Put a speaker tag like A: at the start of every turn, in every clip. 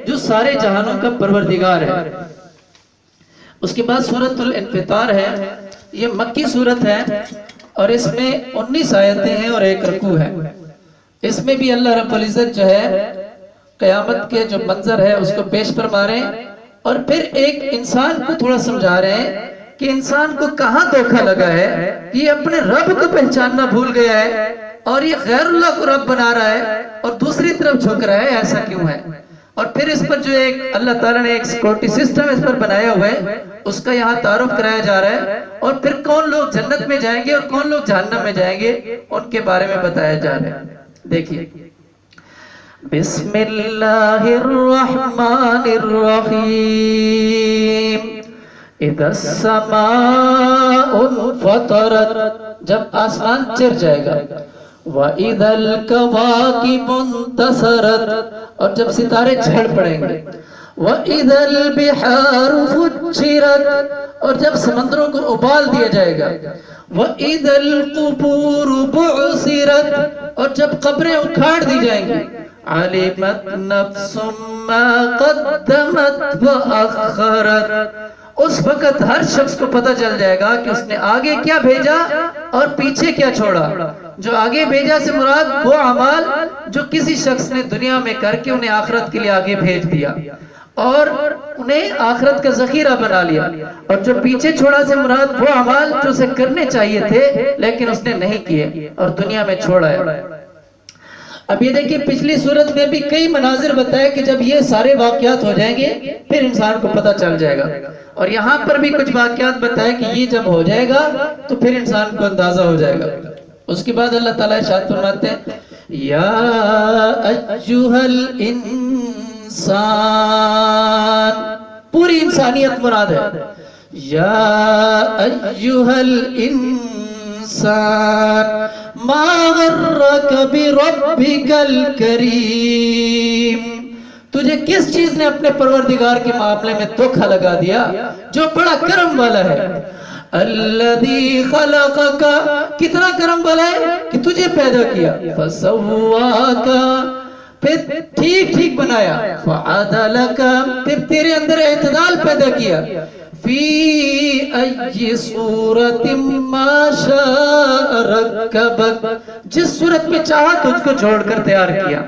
A: جو سارے جہانوں کا پروردگار ہے۔ اس کے بعد سورۃ الانفطار ہے، یہ مکی سورت ہے اور اس میں 19 آیتیں ہیں اور 1 رکوع ہے۔ اس میں بھی اللہ رب العزت جو ہے قیامت کے جو منظر ہے اس کو پیش فرما رہے ہیں، اور پھر ایک انسان کو تھوڑا سمجھا رہے ہیں کہ انسان کو کہاں دھوکہ لگا ہے، یہ اپنے رب کو پہچاننا بھول گیا ہے اور یہ غیر اللہ کو رب بنا رہا ہے اور دوسری طرف جھک رہا ہے، ایسا کیوں ہے؟ اور پھر اس پر جو ایک اللہ تعالیٰ نے ایک سیکورٹی سسٹم اس پر بنایا ہوا ہے، اس کا یہاں تعارف کرایا جا رہا ہے، اور پھر کون لوگ جنت میں جائیں گے اور کون لوگ جہنم میں جائیں گے ان کے بارے میں بتایا جا رہا ہے۔ دیکھیے، بسم اللہ الرحمن الرحیم، اذا السماء انفطرت، جب آسمان چر جائے گا، وَإِذَا الْكَوَاكِبُ انتَثَرَتْ، اور جب ستارے جھڑ پڑیں گے، وَإِذَا الْبِحَارُ فُجِّرَتْ، اور جب سمندروں کو ابال دیا جائے گا، وَإِذَا الْقُبُورُ بُعْثِرَتْ، اور جب قبریں اکھاڑ دی جائیں گی، عَلِمَتْ نَفْسٌ مَّا قَدَّمَتْ وَأَخَّرَتْ، اس وقت ہر شخص کو پتہ چل جائے گا کہ اس نے آگے کیا بھیجا اور پیچھے کیا چھوڑا۔ جو آگے بھیجا سے مراد وہ اعمال جو کسی شخص نے دنیا میں کر کے انہیں آخرت کے لیے آگے بھیج دیا اور انہیں آخرت کا ذخیرہ بنا لیا، اور جو پیچھے چھوڑا سے مراد وہ اعمال جو اسے کرنے چاہیے تھے لیکن اس نے نہیں کیے اور دنیا میں چھوڑا ہے۔ اب یہ دیکھیں پچھلی صورت میں بھی کئی مناظر بتائے کہ جب یہ سارے واقعات ہو جائیں گے پھر انسان کو پتہ چل جائے گا، اور یہاں پر بھی کچھ واقعات بتائے کہ یہ جب ہو جائے گا تو پھر انسان کو اندازہ ہو جائے گا۔ اس کے بعد اللہ تعالیٰ ارشاد فرماتے ہیں، یا ایھا الانسان، پوری انسانیت مراد ہے، یا ایھا الانسان ما غرک بربک الکریم، تجھے کس چیز نے اپنے پروردگار کے معاملے میں دھوکہ لگا دیا جو بڑا کرم والا ہے، الذی خلقک، کتنا کرم والا ہے کہ تجھے پیدا کیا، فسواک، پھر ٹھیک ٹھیک بنایا، فعدلک، پھر تیرے اندر اعتدال پیدا کیا، فی ای صورت ما شاء رکبک، جس صورت میں چاہا تجھ کو جوڑ کر تیار کیا،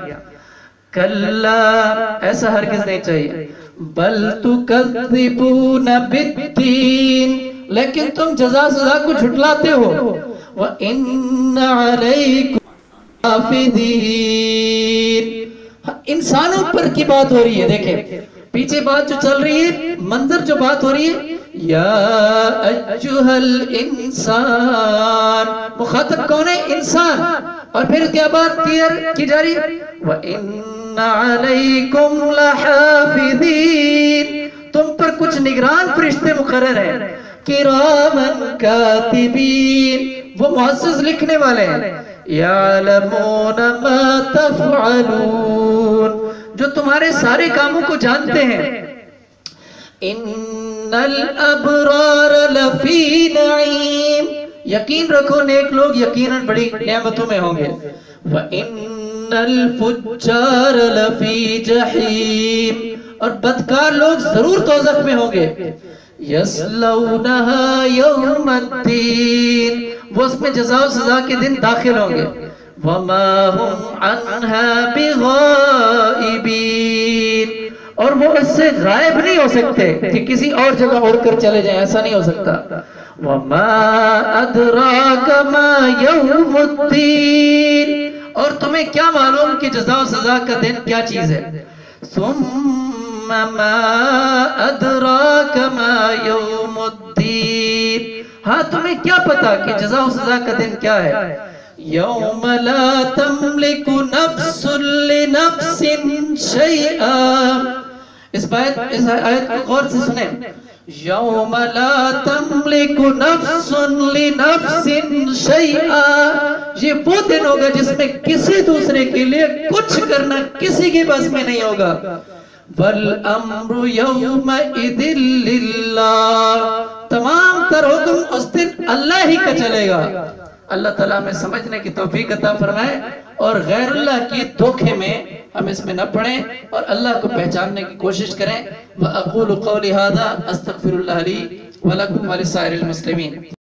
A: کلا، ایسا ہرگز نہیں چاہیے، بل تکذبون بالدین، لیکن تم جزا سزا کو جھٹلاتے ہو، وَإِنَّ عَلَيْكُمْ حَافِظِينَ، انسانوں پر کی بات ہو رہی ہے۔ دیکھیں پیچھے بات جو چل رہی ہے، منظر جو بات ہو رہی ہے، یا ایھا الانسان، مخاطب کون ہے؟ انسان، اور پھر کیا بات کی جا رہی ہے، وَإِنَّ عَلَيْكُمْ لَحَافِظِينَ، تم پر کچھ نگران فرشتے مقرر ہیں، کرامن کاتبین، وہ معزز لکھنے والے ہیں، یعلمون ما تفعلون، جو تمہارے سارے کاموں کو جانتے ہیں، ان الابرار لفی نعیم، یقین رکھو نیک لوگ یقیناً بڑی نعمتوں میں ہوں گے، وَإِنَّ الْفُجَّارَ لَفِي جَحِيمٍ، اور بدکار لوگ ضرور دوزخ میں ہوں گے، يَصْلَوْنَهَا يَوْمَ الدِّينِ، وہ اس میں جزا و سزا کے دن داخل ہوں گے، وَمَا هُمْ عَنْهَا بِغَائِبِينَ، اور وہ اس سے غائب نہیں ہو سکتے کہ کسی اور جگہ اڑ کر چلے جائیں، ایسا نہیں ہو سکتا، وَمَا أَدْرَاكَ مَا يَوْمُ الدِّينِ، اور تمہیں کیا معلوم کہ جزا و سزا کا دن کیا چیز ہے، ثُمَّ مَا أَدْرَاكَ مَا يَوْمُ الدِّينِ، ہاں تمہیں کیا پتا کہ جزا و سزا کا دن کیا ہے، یوم لا تملک نفس لنفس شیئا، اس آیت کو غور سے سنیں، یوم لا تملک نفس لنفس شیئا، یہ وہ دن ہوگا جس میں کسی دوسرے کے لیے کچھ کرنا کسی کے بس میں نہیں ہوگا، والامر یومئذ للہ، تمام تر حکم اس دن اللہ ہی کا چلے گا۔ اللہ تعالیٰ میں سمجھنے کی توفیق عطا فرمائے اور غیر اللہ کی دھوکے میں ہم اس میں نہ پڑھیں اور اللہ کو پہچاننے کی کوشش کریں. وَأَقُولُ قَوْلِ هَذَا أَسْتَغْفِرُ اللَّهَ لِي وَلَكُمْ وَلِسَائِرِ الْمُسْلِمِينَ.